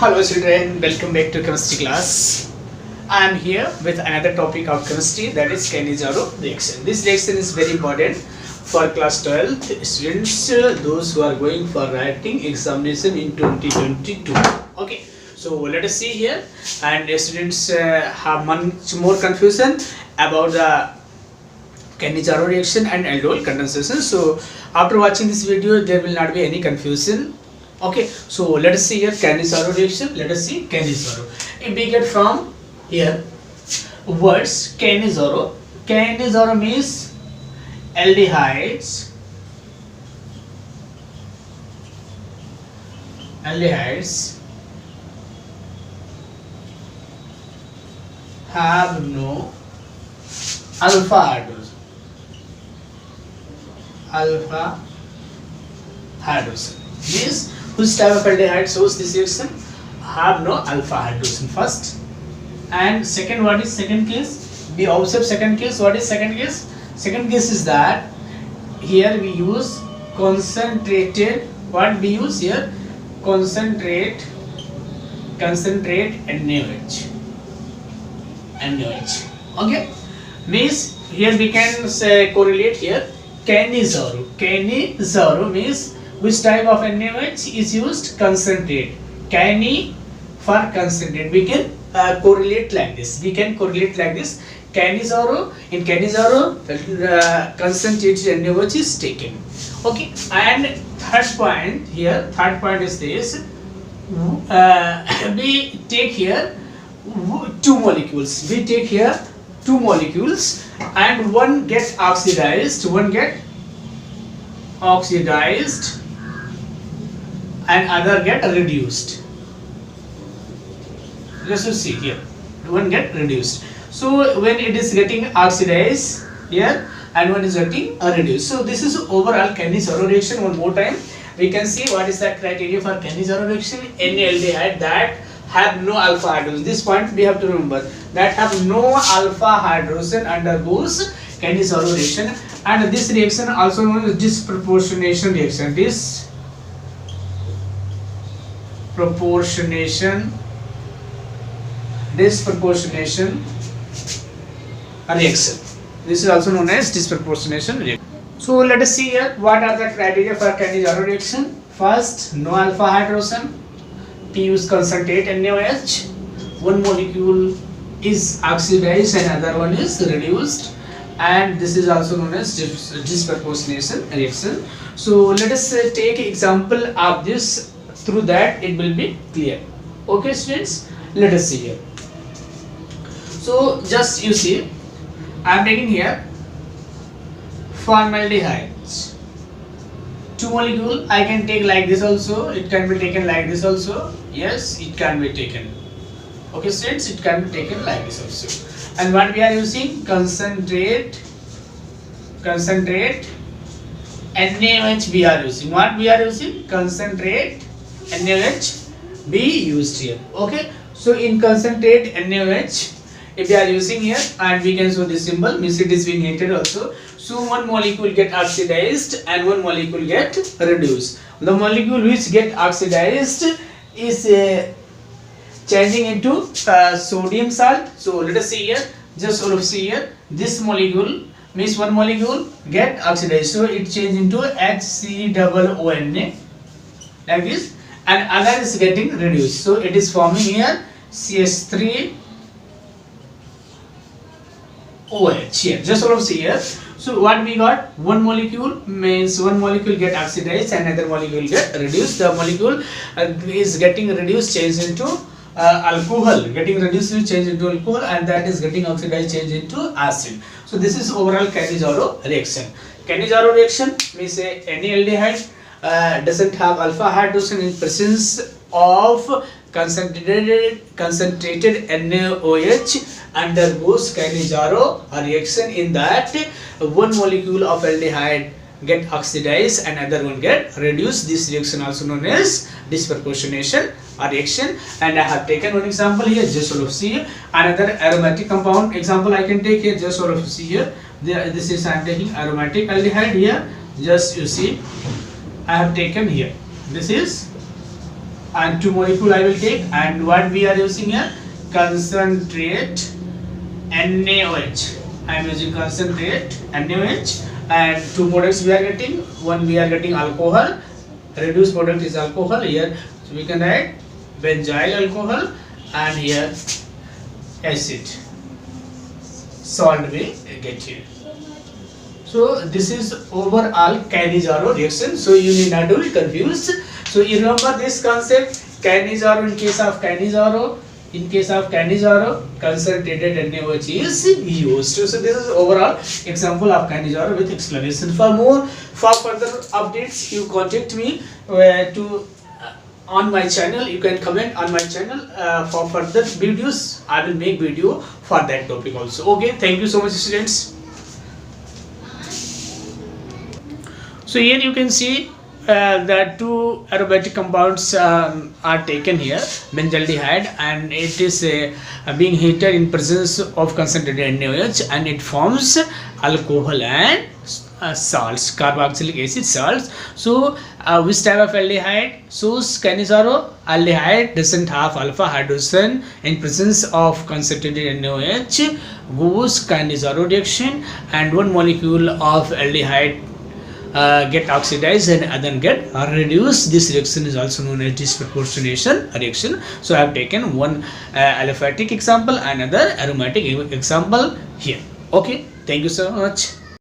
Hello children, welcome back to chemistry class. I am here with another topic of chemistry, that is Cannizzaro reaction. This reaction is very important for class 12 students, those who are going for writing examination in 2022. Okay, so let us see here, and students have much more confusion about the Cannizzaro reaction and aldol condensation. So after watching this video, there will not be any confusion. Okay, so let us see here Cannizzaro reaction. Let us see Cannizzaro. If we get from here words Cannizzaro. Cannizzaro means aldehydes. Aldehydes have no alpha hydrogen. Alpha hydrogen means which type of aldehyde shows this reaction? Have no alpha hydrogen first. And second, what is second case? We observe second case. What is second case? Second case is that here we use concentrated. What we use here? Concentrate NaOH. NaOH. Okay. Means here we can say correlate here. Cannizzaro. Cannizzaro means which type of NaOH is used? Concentrate. Canni for concentrate. We can correlate like this. Cannizzaro. In Cannizzaro, concentrated NaOH is taken. Okay. And third point here. Third point is this. We take here two molecules. We take here two molecules, and one gets oxidized. One get oxidized, and other get reduced. Just to see here, one get reduced. So when it is getting oxidized here, and one is getting reduced. So this is overall Cannizzaro reaction. One more time, we can see what is the criteria for Cannizzaro reaction. Any aldehyde that have no alpha hydrogen. This point we have to remember, that have no alpha hydrogen undergoes Cannizzaro reaction. And this reaction also known as disproportionation reaction. Disproportionation reaction. This is also known as disproportionation reaction. So let us see here what are the criteria for Cannizzaro reaction. First, no alpha hydrogen. P use concentrate NaOH. One molecule is oxidized and other one is reduced, and this is also known as disproportionation reaction. So let us take example of this, through that it will be clear. Okay students, let us see here. So just you see, I am taking here formaldehydes. Two molecule, I can take like this also, it can be taken like this also. Yes, it can be taken. Okay students, it can be taken like this also. And what we are using? Concentrate NaOH we are using. What we are using? Concentrate NaOH be used here. Okay, so in concentrate NaOH, if we are using here, and we can show this symbol, means it is being heated also. So one molecule get oxidized and one molecule get reduced. The molecule which get oxidized is changing into sodium salt. So let us see here, just all of see here, this molecule means one molecule get oxidized, so it change into HCOONA like this, and other is getting reduced, so it is forming here CH3OH here. Just all of see here. So what we got? One molecule means one molecule get oxidized and another molecule get reduced. The molecule is getting reduced, change into alcohol. Getting reduced will change into alcohol, and that is getting oxidized, change into acid. So this is overall Cannizzaro reaction. Cannizzaro reaction means any aldehyde doesn't have alpha hydrogen in presence of concentrated NaOH undergoes Cannizzaro reaction, in that one molecule of aldehyde get oxidized and other one get reduced. This reaction also known as disproportionation reaction. And I have taken one example here, just sort of see here. Another aromatic compound example I can take here, just sort of see here. This is I am taking aromatic aldehyde here. Just you see, I have taken here. This is and two molecule I will take, and what we are using here, concentrate NaOH. I am using concentrate NaOH, and two products we are getting. One we are getting alcohol, reduced product is alcohol here, so we can write benzyl alcohol, and here acid, salt we get here. So this is overall Cannizzaro reaction. So you need not to be confused. So you remember this concept, Cannizzaro. In case of Cannizzaro, concentrated NaOH is used. So this is overall example of Cannizzaro with explanation. For further updates, you contact me on my channel. You can comment on my channel for further videos. I will make video for that topic also. Okay, thank you so much, students. So here you can see the two aromatic compounds are taken here, benzaldehyde, and it is being heated in presence of concentrated NaOH, and it forms alcohol and salts, carboxylic acid salts. So which type of aldehyde? So Cannizzaro aldehyde doesn't have alpha hydrogen in presence of concentrated NaOH, goes Cannizzaro reaction, and one molecule of aldehyde get oxidized and other get reduced. This reaction is also known as disproportionation reaction. So I have taken one aliphatic example, another aromatic example here. Okay, thank you so much.